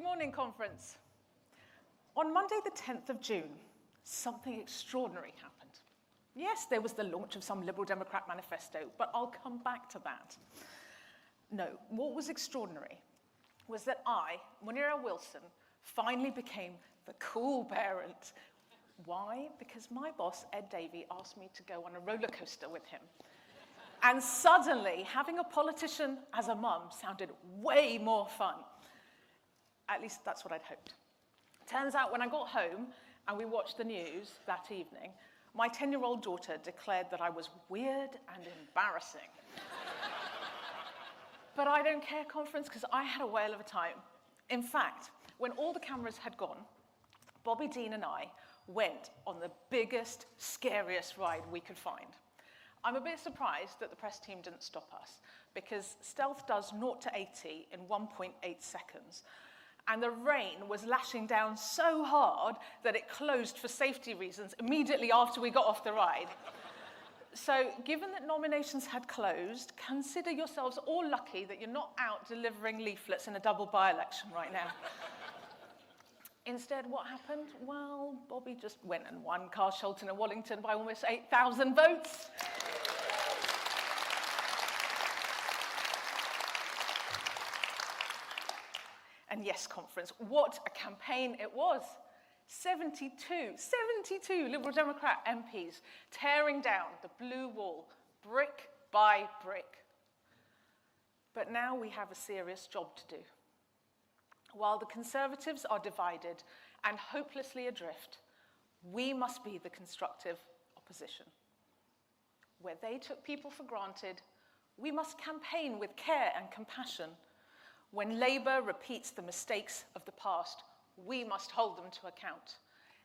Good morning, conference. On Monday, the 10th of June, something extraordinary happened. Yes, there was the launch of some Liberal Democrat manifesto, but I'll come back to that. No, what was extraordinary was that I, Munira Wilson, finally became the cool parent. Why? Because my boss, Ed Davey, asked me to go on a roller coaster with him. And suddenly, having a politician as a mum sounded way more fun. At least that's what I'd hoped. Turns out when I got home and we watched the news that evening, my 10-year-old daughter declared that I was weird and embarrassing. But I don't care, conference, because I had a whale of a time. In fact, when all the cameras had gone, Bobby Dean and I went on the biggest, scariest ride we could find. I'm a bit surprised that the press team didn't stop us, because stealth does 0 to 80 in 1.8 seconds. And the rain was lashing down so hard that it closed for safety reasons immediately after we got off the ride. So, given that nominations had closed, consider yourselves all lucky that you're not out delivering leaflets in a double by-election right now. Instead, what happened? Well, Bobby just went and won Carshalton and Wallington by almost 8,000 votes. And yes, conference, what a campaign it was. 72 Liberal Democrat MPs tearing down the blue wall, brick by brick. But now we have a serious job to do. While the Conservatives are divided and hopelessly adrift, we must be the constructive opposition. Where they took people for granted, we must campaign with care and compassion. When Labour repeats the mistakes of the past, we must hold them to account.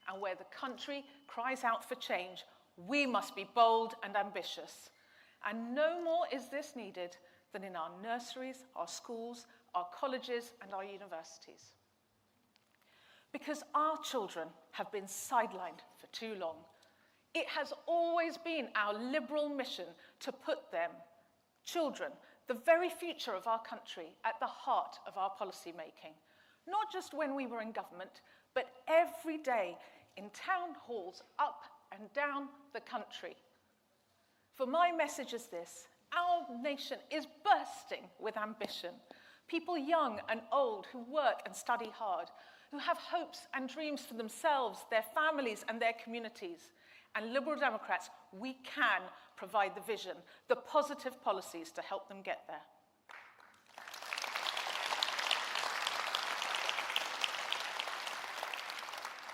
And where the country cries out for change, we must be bold and ambitious. And no more is this needed than in our nurseries, our schools, our colleges, and our universities. Because our children have been sidelined for too long. It has always been our Liberal mission to put them, children, the very future of our country, at the heart of our policy making. Not just when we were in government, but every day in town halls up and down the country. For my message is this: our nation is bursting with ambition. People young and old who work and study hard, who have hopes and dreams for themselves, their families, and their communities. And Liberal Democrats, we can provide the vision, the positive policies to help them get there.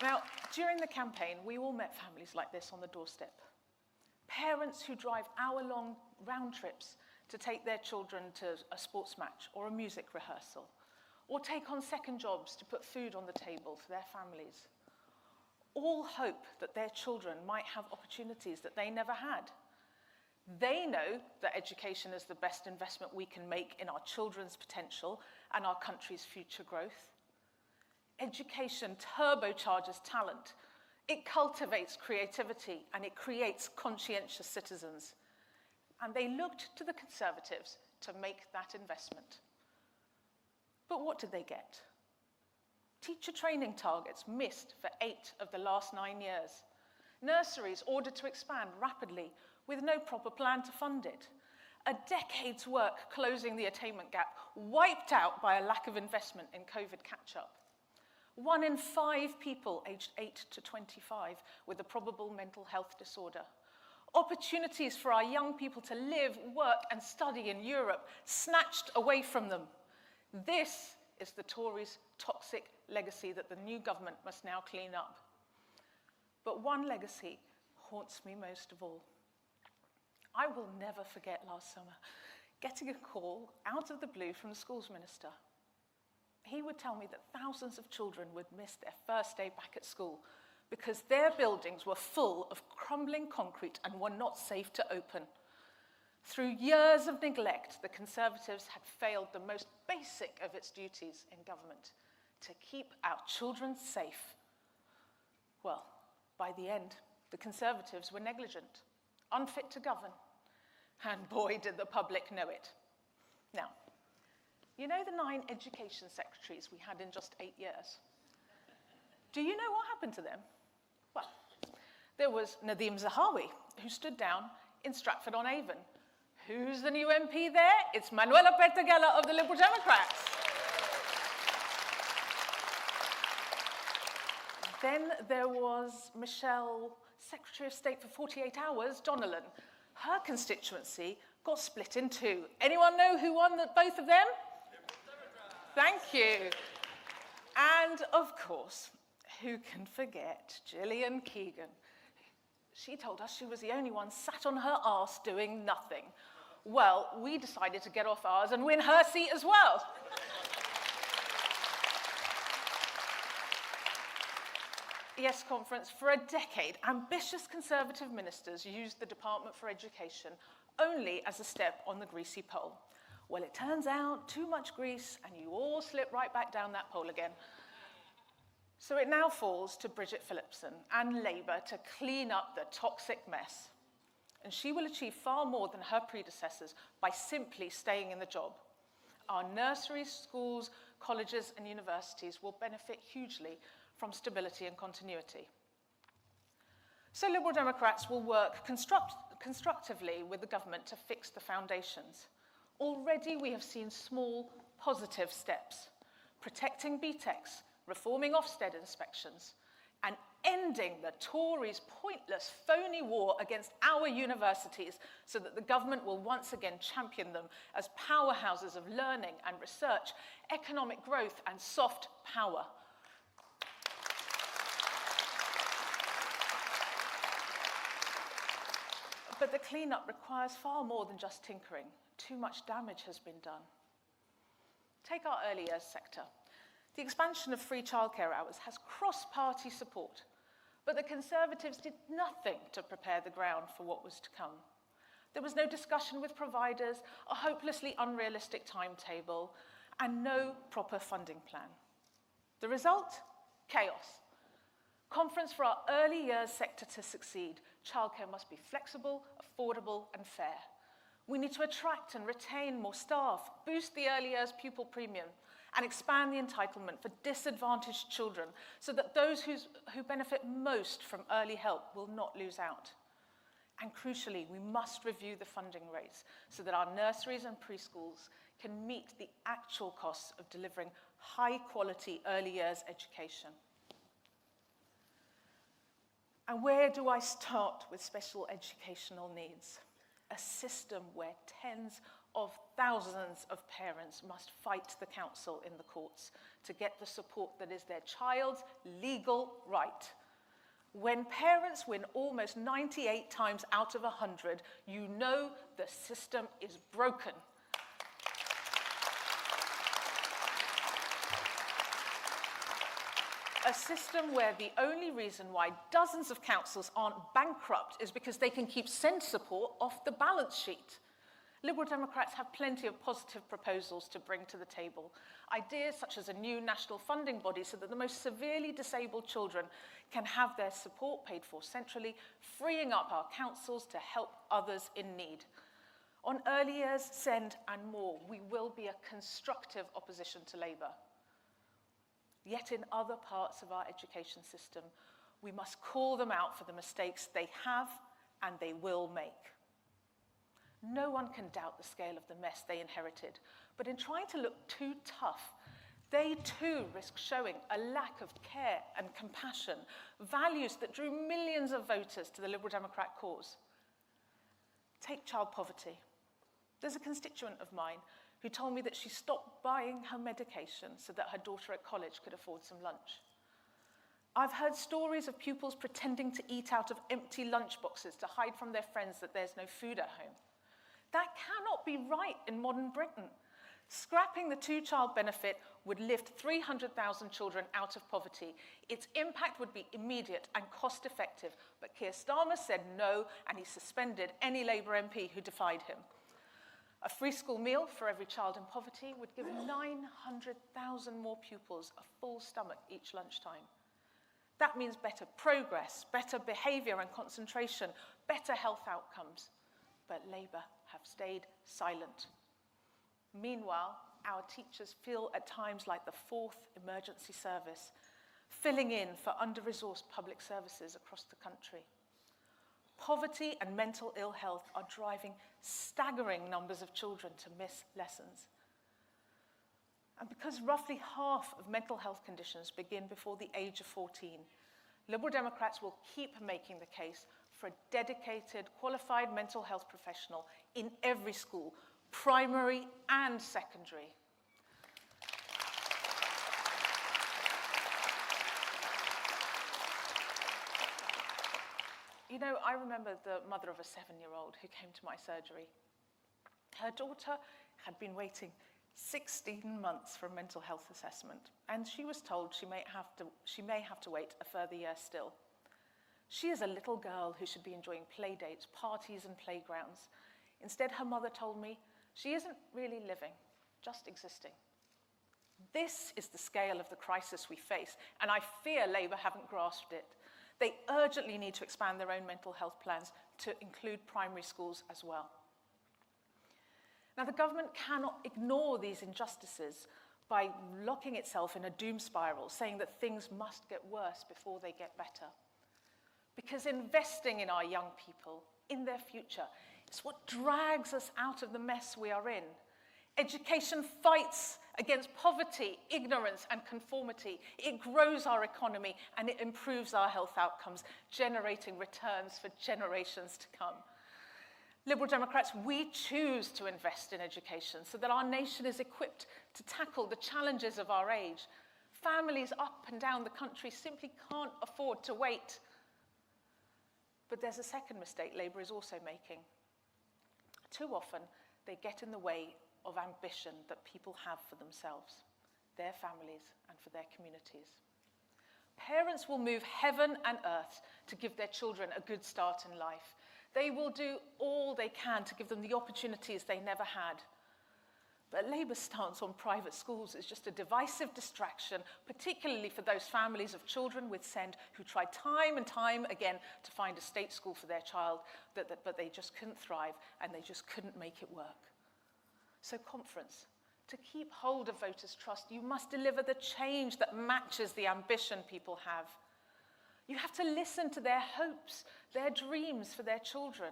Now, during the campaign, we all met families like this on the doorstep. Parents who drive hour-long round trips to take their children to a sports match or a music rehearsal, or take on second jobs to put food on the table for their families. All hope that their children might have opportunities that they never had. They know that education is the best investment we can make in our children's potential and our country's future growth. Education turbocharges talent. It cultivates creativity and it creates conscientious citizens. And they looked to the Conservatives to make that investment. But what did they get? Teacher training targets missed for 8 of the last 9 years. Nurseries ordered to expand rapidly with no proper plan to fund it. A decade's work closing the attainment gap wiped out by a lack of investment in COVID catch-up. 1 in 5 people aged 8 to 25 with a probable mental health disorder. Opportunities for our young people to live, work, and study in Europe snatched away from them. This is the Tories' toxic legacy that the new government must now clean up. But one legacy haunts me most of all. I will never forget last summer getting a call out of the blue from the schools minister. He would tell me that thousands of children would miss their first day back at school because their buildings were full of crumbling concrete and were not safe to open. Through years of neglect, the Conservatives had failed the most basic of its duties in government, to keep our children safe. Well, by the end, the Conservatives were negligent, unfit to govern, and boy, did the public know it. Now, You know the 9 education secretaries we had in just 8 years? Do you know what happened to them? Well, there was Nadeem Zahawi, who stood down in Stratford-on-Avon. Who's the new MP there? It's Manuela Pettegela of the Liberal Democrats. Then there was Michelle, Secretary of State for 48 Hours, Donnellan. Her constituency got split in 2. Anyone know who won both of them? Thank you. And of course, who can forget Gillian Keegan? She told us she was the only one sat on her arse doing nothing. Well, we decided to get off ours and win her seat as well. Yes, conference, for a decade, ambitious Conservative ministers used the Department for Education only as a step on the greasy pole. Well, it turns out too much grease and you all slip right back down that pole again. So it now falls to Bridget Phillipson and Labour to clean up the toxic mess. And she will achieve far more than her predecessors by simply staying in the job. Our nurseries, schools, colleges and universities will benefit hugely from stability and continuity. So Liberal Democrats will work constructively with the government to fix the foundations. Already we have seen small, positive steps, protecting BTECs, reforming Ofsted inspections, and ending the Tories' pointless, phony war against our universities so that the government will once again champion them as powerhouses of learning and research, economic growth, and soft power. But the cleanup requires far more than just tinkering. Too much damage has been done. Take our early years sector. The expansion of free childcare hours has cross-party support, but the Conservatives did nothing to prepare the ground for what was to come. There was no discussion with providers, a hopelessly unrealistic timetable, and no proper funding plan. The result? Chaos. Conference, for our early years sector to succeed, childcare must be flexible, affordable, and fair. We need to attract and retain more staff, boost the early years pupil premium, and expand the entitlement for disadvantaged children so that those who benefit most from early help will not lose out. And crucially, we must review the funding rates so that our nurseries and preschools can meet the actual costs of delivering high-quality early years education. And where do I start with special educational needs? A system where tens of thousands of parents must fight the council in the courts to get the support that is their child's legal right. When parents win almost 98 times out of 100, you know the system is broken. A system where the only reason why dozens of councils aren't bankrupt is because they can keep SEND support off the balance sheet. Liberal Democrats have plenty of positive proposals to bring to the table. Ideas such as a new national funding body so that the most severely disabled children can have their support paid for centrally, freeing up our councils to help others in need. On early years, SEND and more, we will be a constructive opposition to Labour. Yet in other parts of our education system, we must call them out for the mistakes they have and they will make. No one can doubt the scale of the mess they inherited, but in trying to look too tough, they too risk showing a lack of care and compassion, values that drew millions of voters to the Liberal Democrat cause. Take child poverty. There's a constituent of mine who told me that she stopped buying her medication so that her daughter at college could afford some lunch. I've heard stories of pupils pretending to eat out of empty lunchboxes to hide from their friends that there's no food at home. That cannot be right in modern Britain. Scrapping the two-child benefit would lift 300,000 children out of poverty. Its impact would be immediate and cost-effective, but Keir Starmer said no, and he suspended any Labour MP who defied him. A free school meal for every child in poverty would give 900,000 more pupils a full stomach each lunchtime. That means better progress, better behaviour and concentration, better health outcomes. But Labour have stayed silent. Meanwhile, our teachers feel at times like the fourth emergency service, filling in for under-resourced public services across the country. Poverty and mental ill health are driving staggering numbers of children to miss lessons. And because roughly half of mental health conditions begin before the age of 14, Liberal Democrats will keep making the case for a dedicated, qualified mental health professional in every school, primary and secondary. You know, I remember the mother of a 7-year-old who came to my surgery. Her daughter had been waiting 16 months for a mental health assessment, and she was told she may have to wait a further year still. She is a little girl who should be enjoying play dates, parties, and playgrounds. Instead, her mother told me she isn't really living, just existing. This is the scale of the crisis we face, and I fear Labour haven't grasped it. They urgently need to expand their own mental health plans to include primary schools as well. Now, the government cannot ignore these injustices by locking itself in a doom spiral, saying that things must get worse before they get better. Because investing in our young people, in their future, is what drags us out of the mess we are in. Education fights against poverty, ignorance, and conformity. It grows our economy and it improves our health outcomes, generating returns for generations to come. Liberal Democrats, we choose to invest in education so that our nation is equipped to tackle the challenges of our age. Families up and down the country simply can't afford to wait. But there's a second mistake Labour is also making. Too often, they get in the way of ambition that people have for themselves, their families, and for their communities. Parents will move heaven and earth to give their children a good start in life. They will do all they can to give them the opportunities they never had. But Labour's stance on private schools is just a divisive distraction, particularly for those families of children with SEND who tried time and time again to find a state school for their child, but they just couldn't thrive and they just couldn't make it work. So, Conference, to keep hold of voters' trust, you must deliver the change that matches the ambition people have. You have to listen to their hopes, their dreams for their children.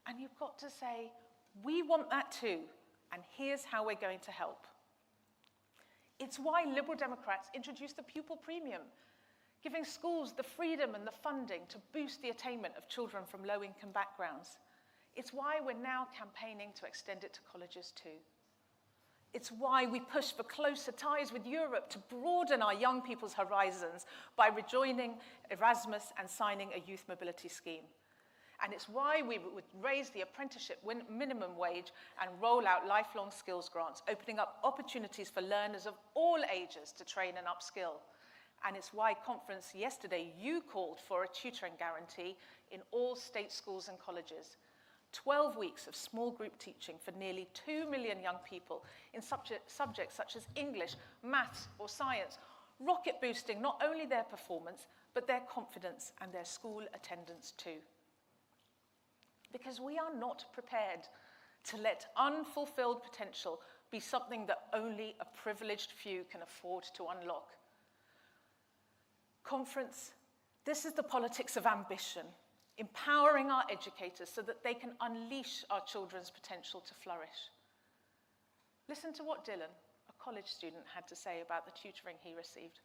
And you've got to say, we want that too, and here's how we're going to help. It's why Liberal Democrats introduced the pupil premium, giving schools the freedom and the funding to boost the attainment of children from low-income backgrounds. It's why we're now campaigning to extend it to colleges too. It's why we push for closer ties with Europe to broaden our young people's horizons by rejoining Erasmus and signing a youth mobility scheme. And it's why we would raise the apprenticeship minimum wage and roll out lifelong skills grants, opening up opportunities for learners of all ages to train and upskill. And it's why, Conference, yesterday you called for a tutoring guarantee in all state schools and colleges. 12 weeks of small group teaching for nearly 2 million young people in subjects such as English, maths, or science, rocket boosting not only their performance, but their confidence and their school attendance too. Because we are not prepared to let unfulfilled potential be something that only a privileged few can afford to unlock. Conference, this is the politics of ambition, empowering our educators so that they can unleash our children's potential to flourish. Listen to what Dylan, a college student, had to say about the tutoring he received.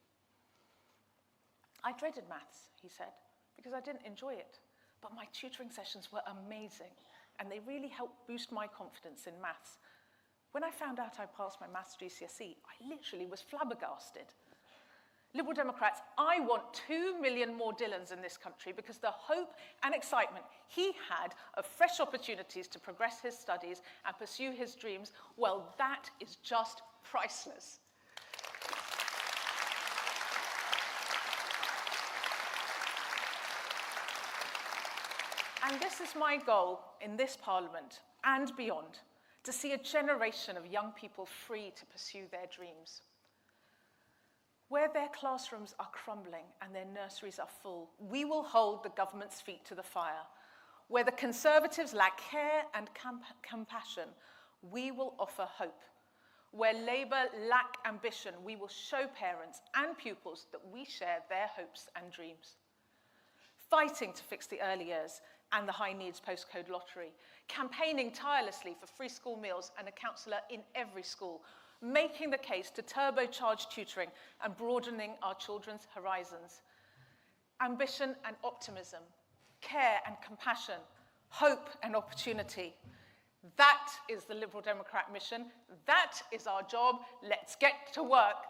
I dreaded maths, he said, because I didn't enjoy it. But my tutoring sessions were amazing, and they really helped boost my confidence in maths. When I found out I passed my maths GCSE, I literally was flabbergasted. Liberal Democrats, I want 2 million more Dylans in this country because the hope and excitement he had of fresh opportunities to progress his studies and pursue his dreams, well, that is just priceless. And this is my goal in this Parliament and beyond, to see a generation of young people free to pursue their dreams. Where their classrooms are crumbling and their nurseries are full, we will hold the government's feet to the fire. Where the Conservatives lack care and compassion, we will offer hope. Where Labour lack ambition, we will show parents and pupils that we share their hopes and dreams. Fighting to fix the early years and the high needs postcode lottery, campaigning tirelessly for free school meals and a counsellor in every school, making the case to turbocharge tutoring and broadening our children's horizons. Ambition and optimism, care and compassion, hope and opportunity. That is the Liberal Democrat mission. That is our job. Let's get to work.